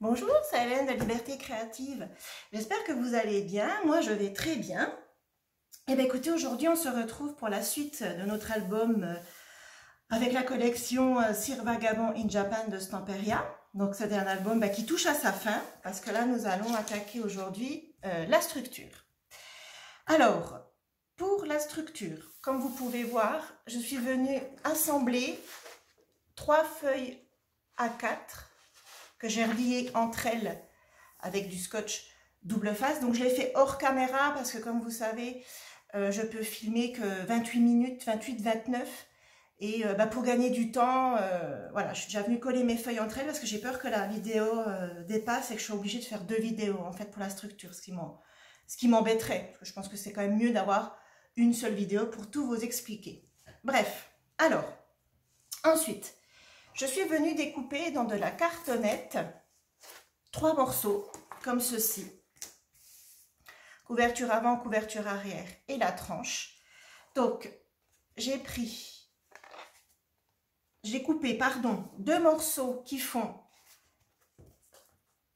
Bonjour, c'est Hélène de Liberté Créative. J'espère que vous allez bien. Moi, je vais très bien. Et bien, écoutez, aujourd'hui, on se retrouve pour la suite de notre album avec la collection Cire Vagabond in Japan de Stamperia. Donc, c'est un album qui touche à sa fin parce que là, nous allons attaquer aujourd'hui la structure. Alors, pour la structure, comme vous pouvez voir, je suis venue assembler 3 feuilles A4 que j'ai relié entre elles avec du scotch double face. Donc je l'ai fait hors caméra parce que comme vous savez, je peux filmer que 28 minutes, 28-29. Et pour gagner du temps, voilà, je suis déjà venue coller mes feuilles entre elles parce que j'ai peur que la vidéo dépasse et que je suis obligée de faire 2 vidéos en fait pour la structure, ce qui m'embêterait. Parce que je pense que c'est quand même mieux d'avoir une seule vidéo pour tout vous expliquer. Bref, alors, ensuite, je suis venue découper dans de la cartonnette 3 morceaux comme ceci. Couverture avant, couverture arrière et la tranche. Donc, j'ai coupé 2 morceaux qui font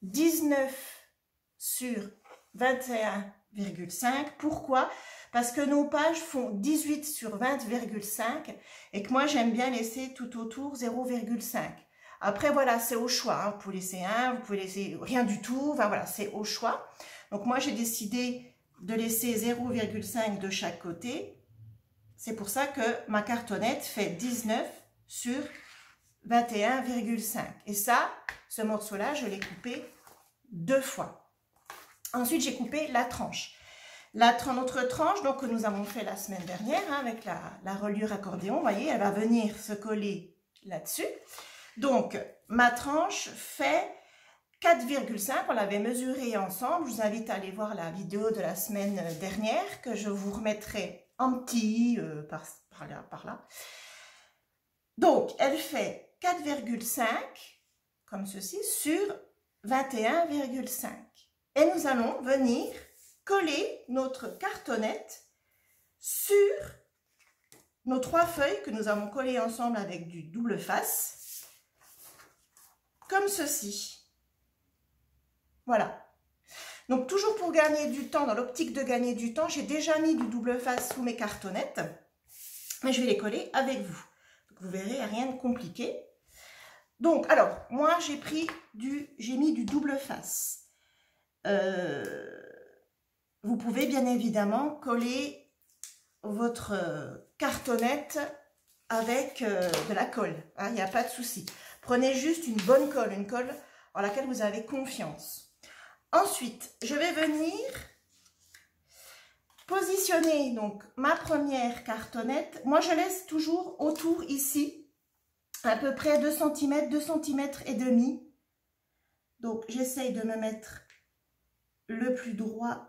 19 sur 21,5. Pourquoi? Parce que nos pages font 18 sur 20,5 et que moi j'aime bien laisser tout autour 0,5. Après voilà, c'est au choix, hein. Vous pouvez laisser 1, vous pouvez laisser rien du tout, enfin voilà, c'est au choix. Donc moi j'ai décidé de laisser 0,5 de chaque côté. C'est pour ça que ma cartonnette fait 19 sur 21,5. Et ça, ce morceau-là, je l'ai coupé 2 fois. Ensuite, j'ai coupé la tranche. Notre tranche, donc, que nous avons fait la semaine dernière, hein, avec la reliure accordéon, vous voyez, elle va venir se coller là-dessus. Donc, ma tranche fait 4,5, on l'avait mesuré ensemble. Je vous invite à aller voir la vidéo de la semaine dernière, que je vous remettrai en petit, par là. Donc, elle fait 4,5, comme ceci, sur 21,5. Et nous allons venir coller notre cartonnette sur nos 3 feuilles que nous avons collées ensemble avec du double face, comme ceci. Voilà. Donc toujours pour gagner du temps, dans l'optique de gagner du temps, j'ai déjà mis du double face sous mes cartonnettes, mais je vais les coller avec vous. Donc vous verrez, rien de compliqué. Donc, alors, moi j'ai mis du double face. Vous pouvez bien évidemment coller votre cartonnette avec de la colle, hein, il n'y a pas de souci. Prenez juste une bonne colle, une colle en laquelle vous avez confiance. Ensuite, je vais venir positionner donc ma première cartonnette. Moi, je laisse toujours autour ici, à peu près 2 cm, 2 cm et demi. Donc, j'essaye de me mettre le plus droit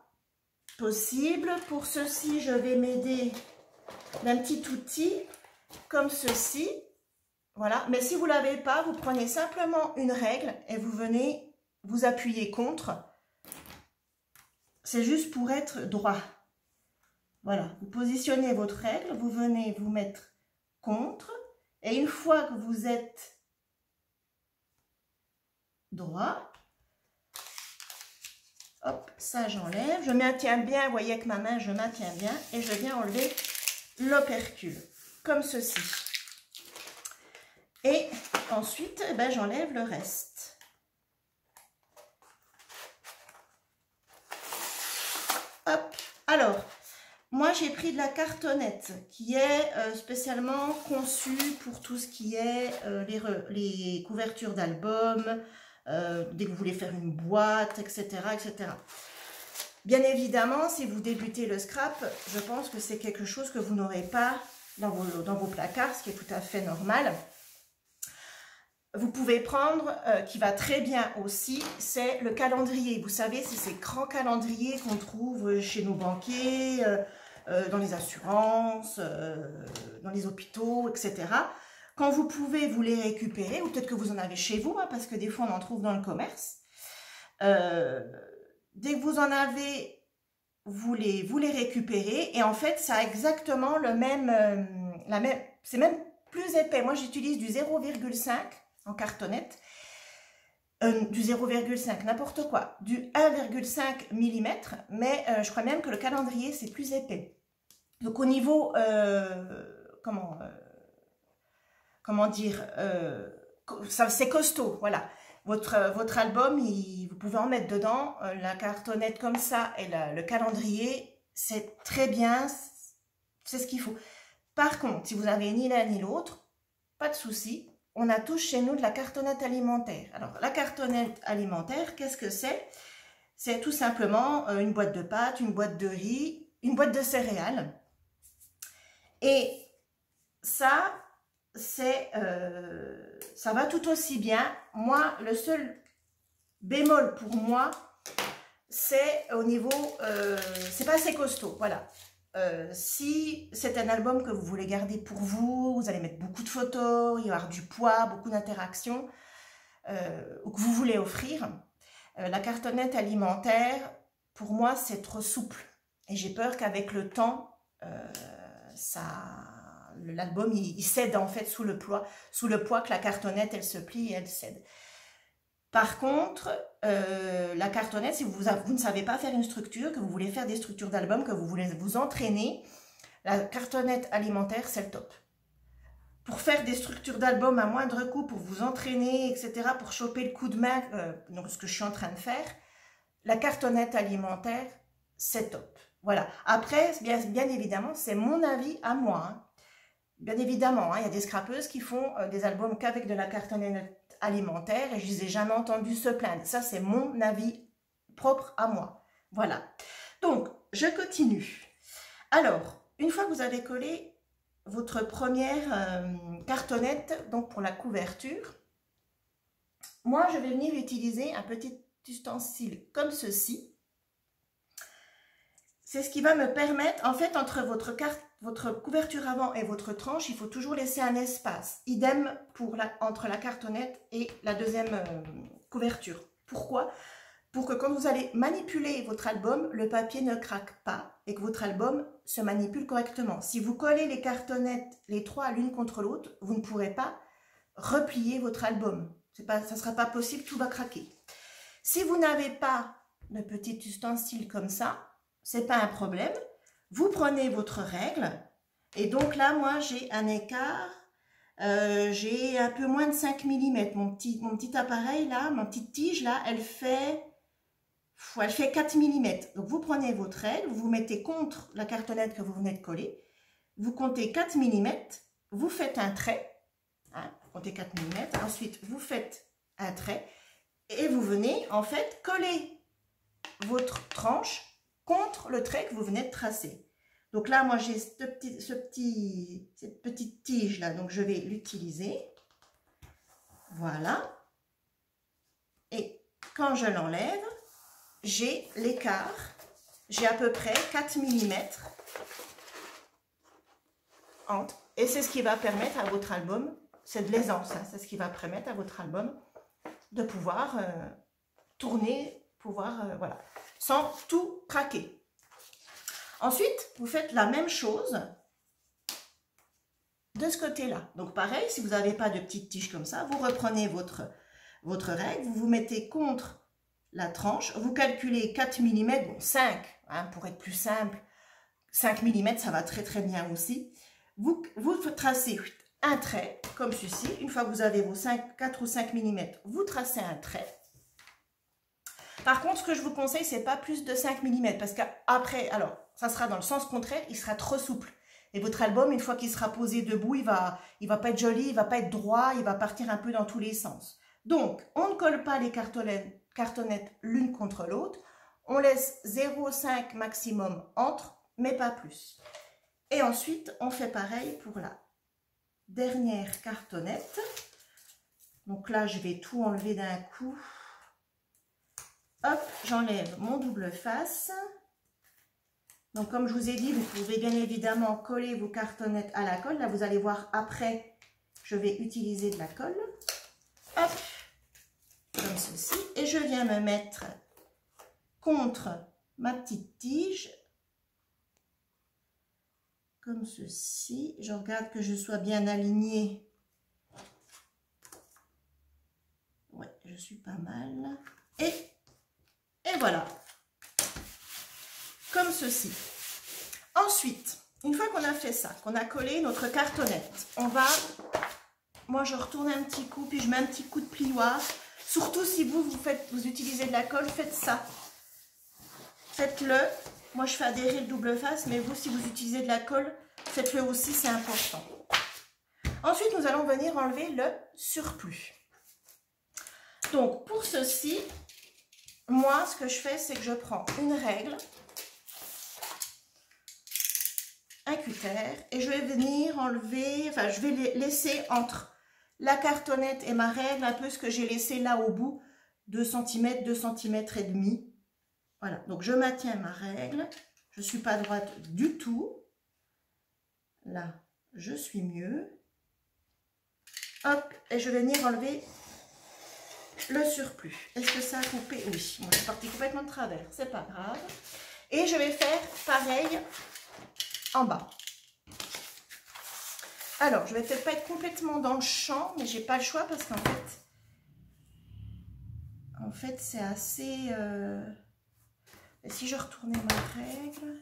possible. Pour ceci, je vais m'aider d'un petit outil comme ceci. Voilà, mais si vous ne l'avez pas, vous prenez simplement une règle et vous venez vous appuyer contre. C'est juste pour être droit. Voilà, vous positionnez votre règle, vous venez vous mettre contre et une fois que vous êtes droit, hop, ça j'enlève, je maintiens bien, vous voyez avec ma main je maintiens bien et je viens enlever l'opercule, comme ceci. Et ensuite, j'enlève le reste. Hop, alors, moi j'ai pris de la cartonnette qui est spécialement conçue pour tout ce qui est les couvertures d'albums, dès que vous voulez faire une boîte, etc., etc. Bien évidemment, si vous débutez le scrap, je pense que c'est quelque chose que vous n'aurez pas dans vos placards, ce qui est tout à fait normal. Vous pouvez prendre, qui va très bien aussi, c'est le calendrier. Vous savez, c'est ces grands calendriers qu'on trouve chez nos banquiers, dans les assurances, dans les hôpitaux, etc. Quand vous pouvez vous les récupérer, ou peut-être que vous en avez chez vous, hein, parce que des fois on en trouve dans le commerce. Dès que vous en avez, vous les récupérez et en fait ça a exactement le même, c'est même plus épais. Moi j'utilise du 0,5 en cartonnette du 0,5, n'importe quoi, du 1,5 mm, mais je crois même que le calendrier, c'est plus épais. Donc au niveau, comment dire, c'est costaud, voilà. Votre album, vous pouvez en mettre dedans, la cartonnette comme ça et le calendrier, c'est très bien, c'est ce qu'il faut. Par contre, si vous avez ni l'un ni l'autre, pas de souci, on a tous chez nous de la cartonnette alimentaire. Alors, la cartonnette alimentaire, qu'est-ce que c'est? C'est tout simplement une boîte de pâtes, une boîte de riz, une boîte de céréales. Et ça, ça va tout aussi bien. Moi, le seul bémol pour moi, c'est au niveau, c'est pas assez costaud, voilà. Si c'est un album que vous voulez garder pour vous, vous allez mettre beaucoup de photos, il va y avoir du poids, beaucoup d'interactions, ou que vous voulez offrir, la cartonnette alimentaire, pour moi, c'est trop souple. Et j'ai peur qu'avec le temps, l'album il cède en fait sous le poids que la cartonnette elle se plie et elle cède. Par contre, la cartonnette, si vous ne savez pas faire une structure, que vous voulez faire des structures d'album, que vous voulez vous entraîner, la cartonnette alimentaire, c'est le top. Pour faire des structures d'album à moindre coût, pour vous entraîner, etc., pour choper le coup de main, donc ce que je suis en train de faire, la cartonnette alimentaire, c'est top. Voilà. Après, bien évidemment, c'est mon avis à moi. Hein. Bien évidemment, hein, il y a des scrapeuses qui font des albums qu'avec de la cartonnette alimentaire et je les ai jamais entendus se plaindre. Ça, c'est mon avis propre à moi. Voilà. Donc, je continue. Alors, une fois que vous avez collé votre première cartonnette, donc pour la couverture, moi, je vais venir utiliser un petit ustensile comme ceci. C'est ce qui va me permettre, en fait, entre votre couverture avant et votre tranche, il faut toujours laisser un espace. Idem pour entre la cartonnette et la deuxième couverture. Pourquoi? Pour que quand vous allez manipuler votre album, le papier ne craque pas et que votre album se manipule correctement. Si vous collez les cartonnettes, les trois l'une contre l'autre, vous ne pourrez pas replier votre album. Ça ne sera pas possible, tout va craquer. Si vous n'avez pas de petit ustensile comme ça, c'est pas un problème. Vous prenez votre règle et donc là, moi, j'ai un écart, j'ai un peu moins de 5 mm. Mon petit appareil là, ma petite tige là, elle fait 4 mm. Donc, vous prenez votre règle, vous vous mettez contre la cartonnette que vous venez de coller, vous comptez 4 mm, vous faites un trait, hein, vous comptez 4 mm, ensuite vous faites un trait et vous venez en fait coller votre tranche contre le trait que vous venez de tracer. Donc là, moi, j'ai cette petite tige là, donc je vais l'utiliser. Voilà. Et quand je l'enlève, j'ai l'écart. J'ai à peu près 4 mm entre. Et c'est ce qui va permettre à votre album, c'est de l'aisance, hein, c'est ce qui va permettre à votre album de pouvoir tourner, voilà, sans tout craquer. Ensuite, vous faites la même chose de ce côté-là. Donc pareil, si vous n'avez pas de petite tige comme ça, vous reprenez votre règle, vous vous mettez contre la tranche, vous calculez 4 mm, bon 5, hein, pour être plus simple, 5 mm, ça va très très bien aussi. Vous tracez un trait, comme ceci. Une fois que vous avez vos 4 ou 5 mm, vous tracez un trait. Par contre, ce que je vous conseille, c'est pas plus de 5 mm, parce qu'après, alors, ça sera dans le sens contraire, il sera trop souple. Et votre album, une fois qu'il sera posé debout, il va pas être joli, il va pas être droit, il va partir un peu dans tous les sens. Donc, on ne colle pas les cartonnettes l'une contre l'autre. On laisse 0,5 maximum entre, mais pas plus. Et ensuite, on fait pareil pour la dernière cartonnette. Donc là, je vais tout enlever d'un coup. Hop, j'enlève mon double face. Donc, comme je vous ai dit, vous pouvez bien évidemment coller vos cartonnettes à la colle. Là, vous allez voir après, je vais utiliser de la colle. Hop, comme ceci. Et je viens me mettre contre ma petite tige. Comme ceci. Je regarde que je sois bien alignée. Ouais, je suis pas mal. Et voilà. Comme ceci. Ensuite, une fois qu'on a fait ça, qu'on a collé notre cartonnette, on va... Moi, je retourne un petit coup, puis je mets un petit coup de plioir. Surtout si vous utilisez de la colle, faites ça. Faites-le. Moi, je fais adhérer le double face, mais vous, si vous utilisez de la colle, faites-le aussi, c'est important. Ensuite, nous allons venir enlever le surplus. Donc, pour ceci, moi, ce que je fais, c'est que je prends une règle, un cutter, et je vais venir enlever, enfin, je vais laisser entre la cartonnette et ma règle un peu ce que j'ai laissé là au bout, 2 cm, 2 cm et demi. Voilà, donc je maintiens ma règle, je ne suis pas droite du tout. Là, je suis mieux. Hop, et je vais venir enlever le surplus. Est-ce que ça a coupé? Oui, moi je suis partie complètement de travers, c'est pas grave. Et je vais faire pareil en bas. Alors, je vais peut-être pas être complètement dans le champ, mais j'ai pas le choix parce qu'en fait, c'est assez... Et si je retournais ma règle,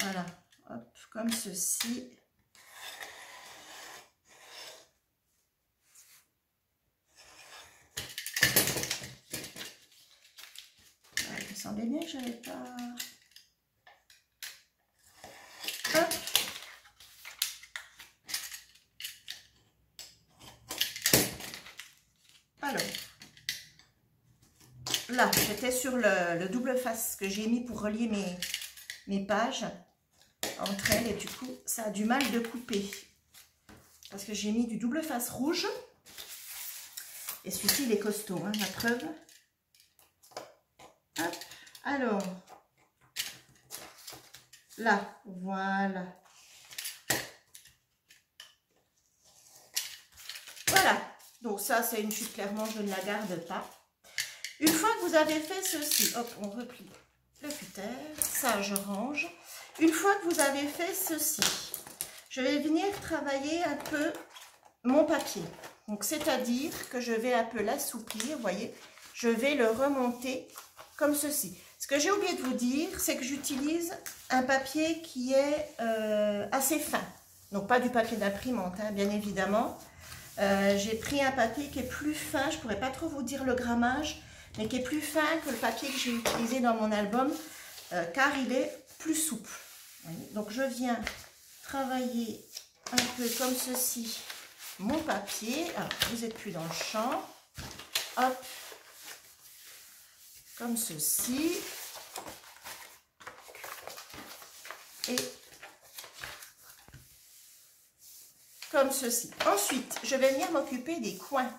voilà, hop, comme ceci. Ouais, il me semblait bien que j'avais pas... Hop. Alors, là, j'étais sur le double face que j'ai mis pour relier mes pages entre elles et du coup, ça a du mal de couper parce que j'ai mis du double face rouge et celui-ci, il est costaud, hein, la preuve. Hop. Alors, là, voilà. Voilà. Donc ça, c'est une chute, clairement, je ne la garde pas. Une fois que vous avez fait ceci, hop, on replie le cutter, ça je range. Une fois que vous avez fait ceci, je vais venir travailler un peu mon papier. Donc c'est-à-dire que je vais un peu l'assouplir, vous voyez, je vais le remonter comme ceci. Ce que j'ai oublié de vous dire, c'est que j'utilise un papier qui est assez fin. Donc pas du papier d'imprimante, hein, bien évidemment. J'ai pris un papier qui est plus fin, je ne pourrais pas trop vous dire le grammage, mais qui est plus fin que le papier que j'ai utilisé dans mon album, car il est plus souple. Donc je viens travailler un peu comme ceci mon papier. Alors, vous n'êtes plus dans le champ. Hop, comme ceci. Et comme ceci. Ensuite, je vais venir m'occuper des coins.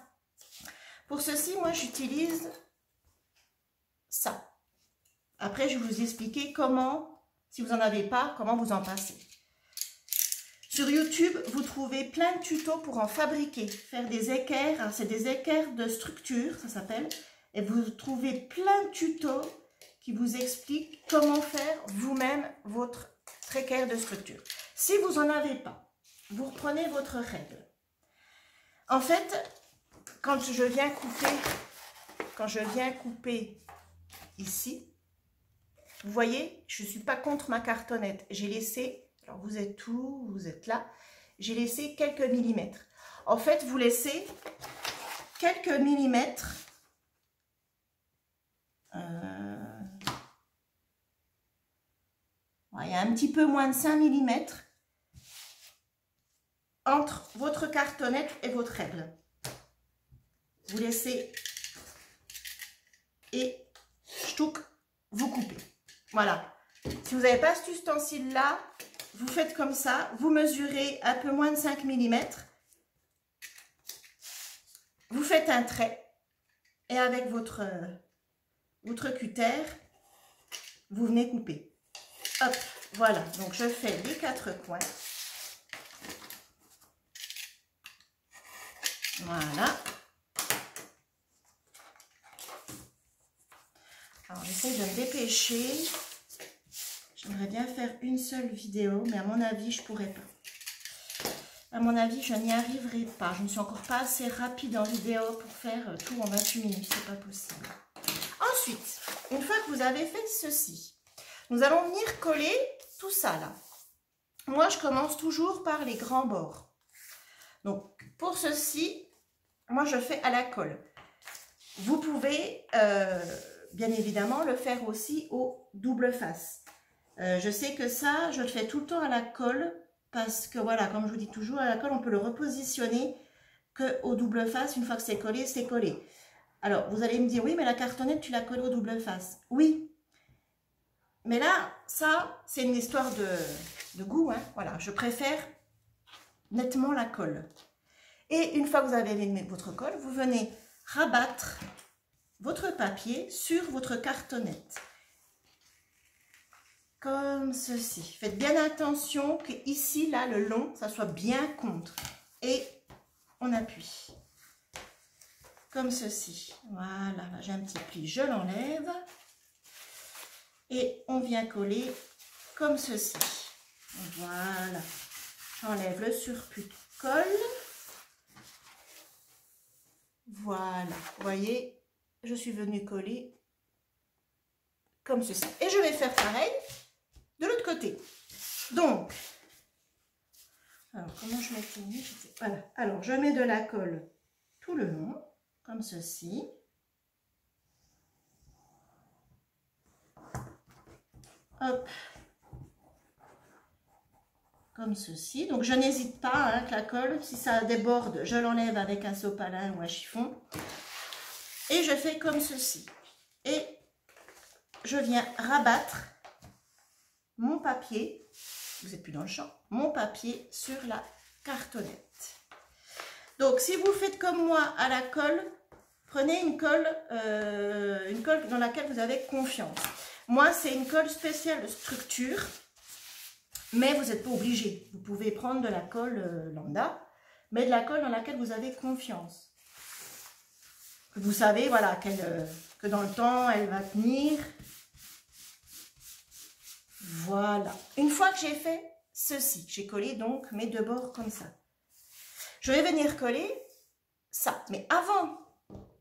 Pour ceci, moi, j'utilise ça. Après, je vais vous expliquer comment, si vous n'en avez pas, comment vous en passez. Sur YouTube, vous trouvez plein de tutos pour en fabriquer, faire des équerres. C'est des équerres de structure, ça s'appelle. Et vous trouvez plein de tutos qui vous expliquent comment faire vous-même votre équerre de structure. Si vous n'en avez pas, vous reprenez votre règle. En fait, quand je viens couper ici, vous voyez, je ne suis pas contre ma cartonnette. J'ai laissé, alors vous êtes où? Vous êtes là. J'ai laissé quelques millimètres. En fait, vous laissez quelques millimètres. Il y a un petit peu moins de 5 mm entre votre cartonnette et votre règle. Vous laissez et ch'touk, vous coupez. Voilà. Si vous n'avez pas cet ustensile-là, vous faites comme ça. Vous mesurez un peu moins de 5 mm. Vous faites un trait. Et avec votre cutter, vous venez couper. Hop, voilà. Donc, je fais les 4 coins. Voilà. Alors, j'essaie de me dépêcher. J'aimerais bien faire une seule vidéo, mais à mon avis, je ne pourrais pas. À mon avis, je n'y arriverai pas. Je ne suis encore pas assez rapide en vidéo pour faire tout en 28 minutes. C'est pas possible. Ensuite, une fois que vous avez fait ceci, nous allons venir coller tout ça là. Moi, je commence toujours par les grands bords. Donc, pour ceci, moi, je fais à la colle. Vous pouvez, bien évidemment, le faire aussi au double face. Je sais que ça, je le fais tout le temps à la colle parce que, voilà, comme je vous dis toujours, à la colle, on peut le repositionner qu'au double face. Une fois que c'est collé, c'est collé. Alors, vous allez me dire, oui, mais la cartonnette, tu l'as collée au double face. Oui, mais là, ça, c'est une histoire de goût. Hein. Voilà, je préfère nettement la colle. Et une fois que vous avez mis votre colle, vous venez rabattre votre papier sur votre cartonnette. Comme ceci. Faites bien attention que ici, là, le long, ça soit bien contre. Et on appuie. Comme ceci. Voilà, j'ai un petit pli, je l'enlève. Et on vient coller comme ceci. Voilà. J'enlève le surplus de colle. Voilà. Vous voyez, je suis venue coller comme ceci. Et je vais faire pareil de l'autre côté. Donc, alors comment je mets mis? Voilà. Alors, je mets de la colle tout le long, comme ceci. Hop. Comme ceci. Donc, je n'hésite pas hein, que la colle, si ça déborde, je l'enlève avec un sopalin ou un chiffon. Et je fais comme ceci. Et je viens rabattre mon papier, vous n'êtes plus dans le champ, mon papier sur la cartonnette. Donc, si vous faites comme moi à la colle, prenez une colle dans laquelle vous avez confiance. Moi, c'est une colle spéciale de structure, mais vous n'êtes pas obligé. Vous pouvez prendre de la colle lambda, mais de la colle dans laquelle vous avez confiance. Vous savez, voilà, que dans le temps, elle va tenir. Voilà. Une fois que j'ai fait ceci, j'ai collé donc mes deux bords comme ça. Je vais venir coller ça. Mais avant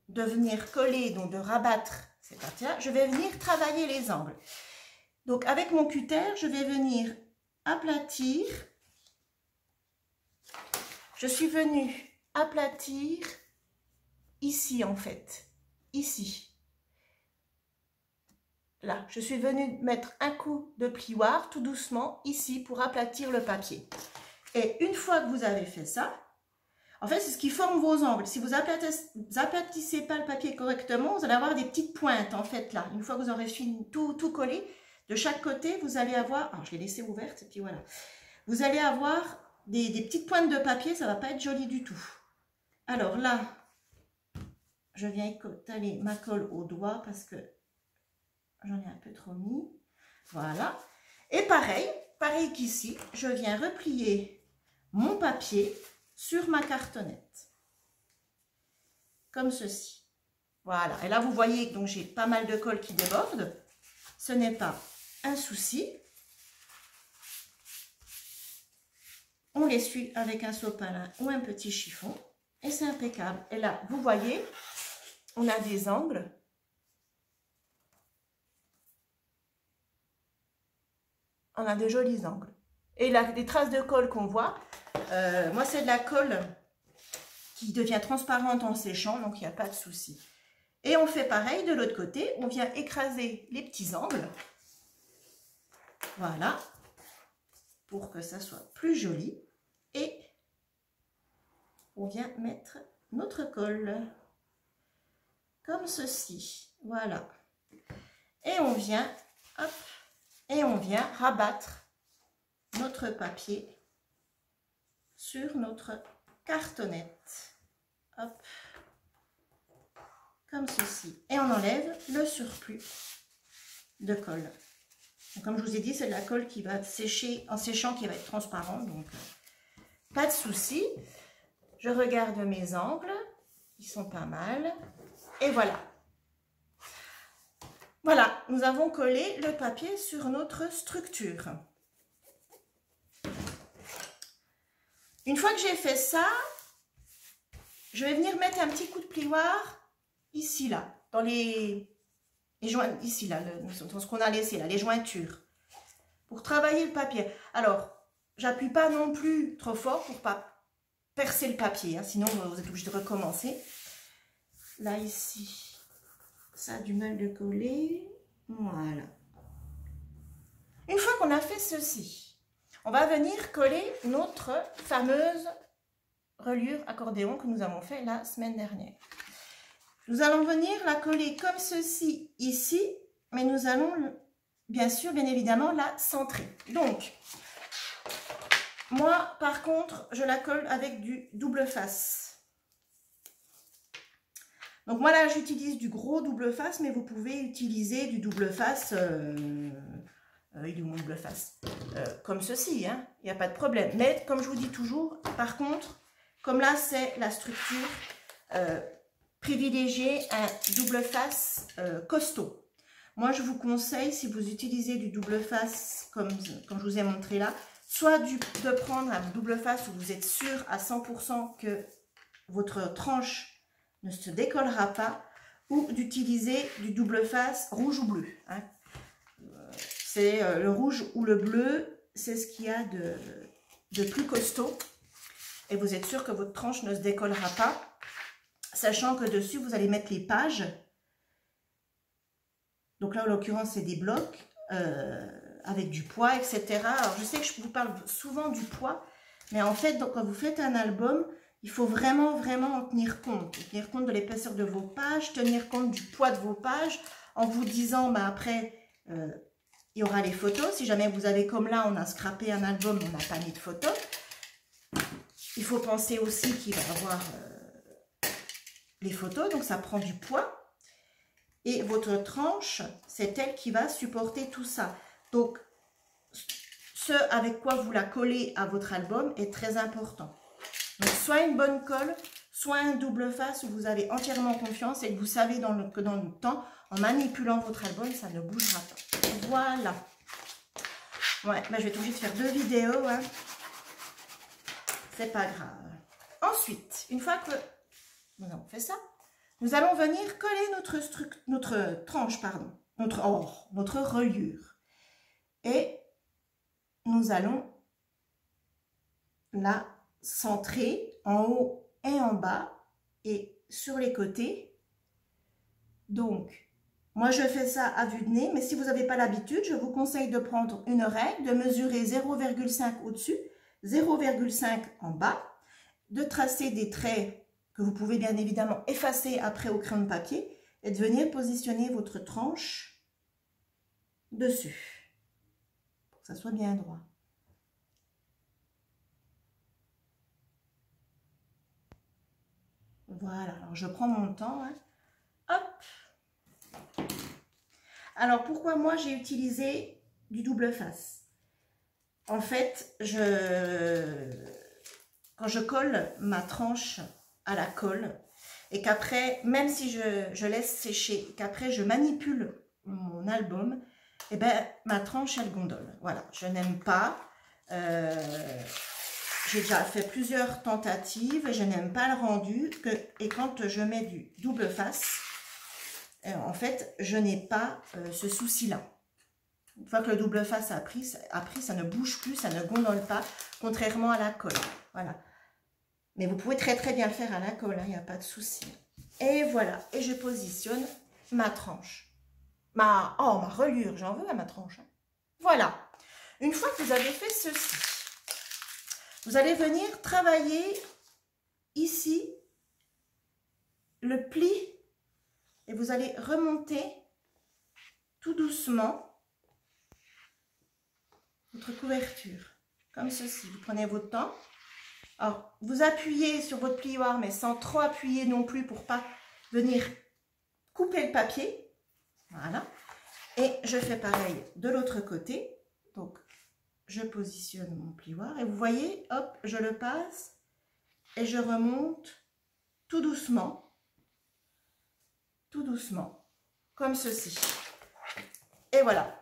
de venir coller, donc de rabattre cette partie-là, je vais venir travailler les angles. Donc avec mon cutter, je vais venir aplatir. Je suis venue aplatir ici en fait. Ici. Là, je suis venue mettre un coup de plioir tout doucement ici pour aplatir le papier. Et une fois que vous avez fait ça, en fait, c'est ce qui forme vos angles. Si vous aplatissez pas le papier correctement, vous allez avoir des petites pointes en fait là. Une fois que vous aurez fini tout collé, de chaque côté, vous allez avoir... Alors, je l'ai laissé ouverte et puis voilà. Vous allez avoir des petites pointes de papier, ça ne va pas être joli du tout. Alors là, je viens étaler ma colle au doigt parce que j'en ai un peu trop mis. Voilà. Et pareil qu'ici, je viens replier mon papier sur ma cartonnette. Comme ceci. Voilà. Et là, vous voyez que j'ai pas mal de colle qui déborde. Ce n'est pas un souci. On l'essuie avec un sopalin ou un petit chiffon. Et c'est impeccable. Et là, vous voyez, on a des angles. On a des jolis angles. Et là, les traces de colle qu'on voit, moi c'est de la colle qui devient transparente en séchant, donc il n'y a pas de souci. Et on fait pareil de l'autre côté, on vient écraser les petits angles. Voilà, pour que ça soit plus joli. Et on vient mettre notre colle, comme ceci. Voilà. Et on vient, hop, et on vient rabattre notre papier sur notre cartonnette. Hop. Comme ceci. Et on enlève le surplus de colle. Donc, comme je vous ai dit, c'est de la colle qui va sécher, en séchant, qui va être transparente. Donc, pas de souci. Je regarde mes angles. Ils sont pas mal. Et voilà. Voilà, nous avons collé le papier sur notre structure. Une fois que j'ai fait ça, je vais venir mettre un petit coup de plioir ici, là, dans les joints, ici, là, dans ce qu'on a laissé, là, les jointures, pour travailler le papier. Alors, j'appuie pas non plus trop fort pour pas percer le papier, hein, sinon vous êtes obligé de recommencer. Là, ici, ça a du mal de coller. Voilà. Une fois qu'on a fait ceci, on va venir coller notre fameuse reliure accordéon que nous avons fait la semaine dernière. Nous allons venir la coller comme ceci ici, mais nous allons bien évidemment la centrer. Donc, moi par contre, je la colle avec du double face. Donc moi là, j'utilise du gros double face, mais vous pouvez utiliser du double face, double face, comme ceci, hein, il n'y a pas de problème. Mais comme je vous dis toujours, par contre, comme là c'est la structure, privilégiez un double face costaud. Moi je vous conseille, si vous utilisez du double face, comme je vous ai montré là, soit de prendre un double face où vous êtes sûr à 100% que votre tranche ne se décollera pas, ou d'utiliser du double face rouge ou bleu. Hein. C'est le rouge ou le bleu, c'est ce qu'il y a de plus costaud. Et vous êtes sûr que votre tranche ne se décollera pas, sachant que dessus, vous allez mettre les pages. Donc là, en l'occurrence, c'est des blocs avec du poids, etc. Alors, je sais que je vous parle souvent du poids, mais en fait, donc, quand vous faites un album, il faut vraiment en tenir compte. Tenir compte de l'épaisseur de vos pages, tenir compte du poids de vos pages, en vous disant, bah, après, il y aura les photos. Si jamais vous avez, comme là, on a scrappé un album, on n'a pas mis de photos. Il faut penser aussi qu'il va y avoir les photos, donc ça prend du poids. Et votre tranche, c'est elle qui va supporter tout ça. Donc, ce avec quoi vous la collez à votre album est très important. Donc, soit une bonne colle, soit un double face où vous avez entièrement confiance et que vous savez que dans le temps, en manipulant votre album, ça ne bougera pas. Voilà. Ouais, bah, je vais être obligée de faire 2 vidéos. Hein. C'est pas grave. Ensuite, une fois que nous avons fait ça, nous allons venir coller notre tranche, pardon, notre reliure. Et nous allons la centrer en haut et en bas et sur les côtés. Donc, moi je fais ça à vue de nez, mais si vous n'avez pas l'habitude, je vous conseille de prendre une règle, de mesurer 0,5 au-dessus, 0,5 en bas, de tracer des traits que vous pouvez bien évidemment effacer après au crayon de papier et de venir positionner votre tranche dessus pour que ça soit bien droit. Voilà, alors je prends mon temps. Hein. Hop. Alors pourquoi moi j'ai utilisé du double face? En fait, quand je colle ma tranche à la colle et qu'après, même si je laisse sécher, qu'après je manipule mon album, et ben ma tranche elle gondole. Voilà, je n'aime pas. J'ai déjà fait plusieurs tentatives et je n'aime pas le rendu. Et quand je mets du double face, en fait, je n'ai pas ce souci-là. Une fois que le double face a pris, ça ne bouge plus, ça ne gondole pas, contrairement à la colle. Voilà. Mais vous pouvez très bien le faire à la colle, il n'y a pas de souci. Et voilà, et je positionne ma tranche. Ma reliure, j'en veux à ma tranche. Hein. Voilà. Une fois que vous avez fait ceci, vous allez venir travailler ici le pli et vous allez remonter tout doucement votre couverture, comme ceci. Vous prenez votre temps. Alors, vous appuyez sur votre plioir, mais sans trop appuyer non plus pour pas venir couper le papier. Voilà. Et je fais pareil de l'autre côté. Donc, je positionne mon plioir et vous voyez, hop, je le passe et je remonte tout doucement, comme ceci. Et voilà.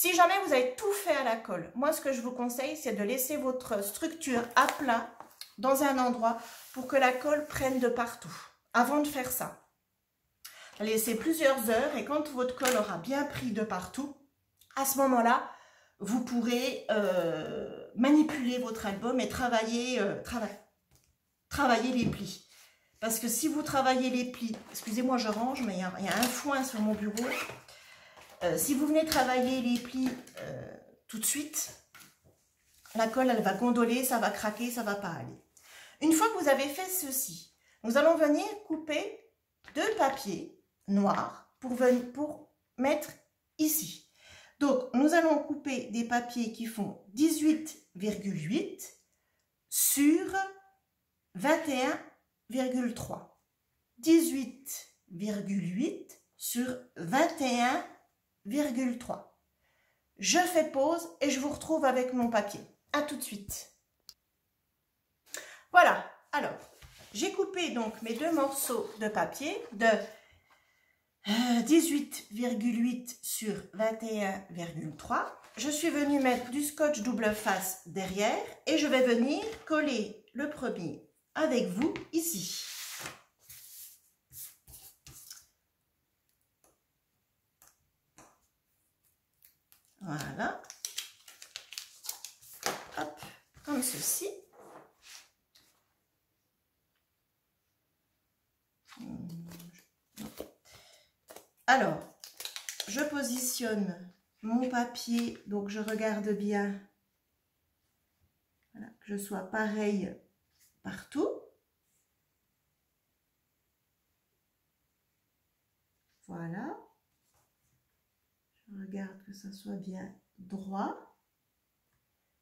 Si jamais vous avez tout fait à la colle, moi ce que je vous conseille, c'est de laisser votre structure à plat dans un endroit pour que la colle prenne de partout. Avant de faire ça, laissez plusieurs heures et quand votre colle aura bien pris de partout, à ce moment-là, vous pourrez manipuler votre album et travailler les plis. Parce que si vous travaillez les plis, excusez-moi je range, mais il y a un foin sur mon bureau. Si vous venez travailler les plis tout de suite, la colle elle va gondoler, ça va craquer, ça ne va pas aller. Une fois que vous avez fait ceci, nous allons venir couper 2 papiers noirs pour mettre ici. Donc, nous allons couper des papiers qui font 18,8 sur 21,3. 18,8 sur 21,3. Je fais pause et je vous retrouve avec mon papier. À tout de suite. Voilà, alors, j'ai coupé donc mes 2 morceaux de papier de 18,8 sur 21,3. Je suis venue mettre du scotch double face derrière et je vais venir coller le premier avec vous ici. Voilà. Hop, comme ceci. Alors, je positionne mon papier, donc je regarde bien voilà, que je sois pareil partout. Voilà. Je regarde que ça soit bien droit.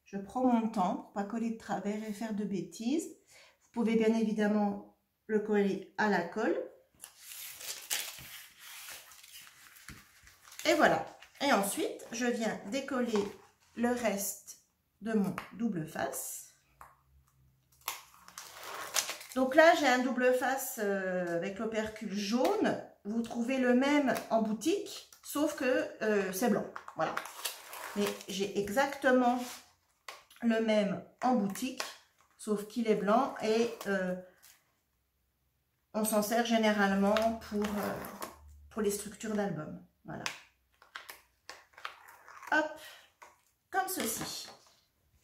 Je prends mon temps pour ne pas coller de travers et faire de bêtises. Vous pouvez bien évidemment le coller à la colle. Et voilà. Et ensuite, je viens décoller le reste de mon double face. Donc là, j'ai un double face avec l'opercule jaune. Vous trouvez le même en boutique, sauf que c'est blanc. Voilà. Mais j'ai exactement le même en boutique, sauf qu'il est blanc et on s'en sert généralement pour les structures d'album. Voilà. Hop, comme ceci.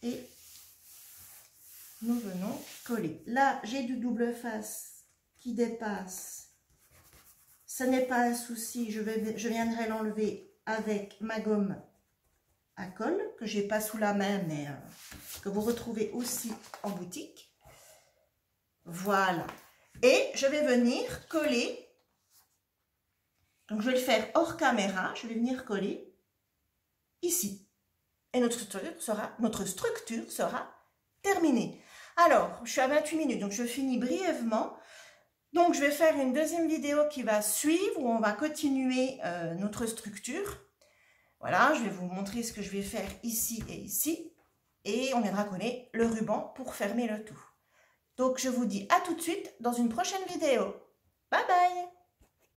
Et nous venons coller. Là, j'ai du double face qui dépasse. Ce n'est pas un souci, je viendrai l'enlever avec ma gomme à colle, que j'ai pas sous la main, mais que vous retrouvez aussi en boutique. Voilà. Et je vais venir coller. Donc, je vais le faire hors caméra. Je vais venir coller ici. Et notre structure sera terminée. Alors, je suis à 28 minutes, donc je finis brièvement. Donc, je vais faire une deuxième vidéo qui va suivre, où on va continuer notre structure. Voilà, je vais vous montrer ce que je vais faire ici et ici. Et on viendra coller le ruban pour fermer le tout. Donc, je vous dis à tout de suite dans une prochaine vidéo. Bye bye!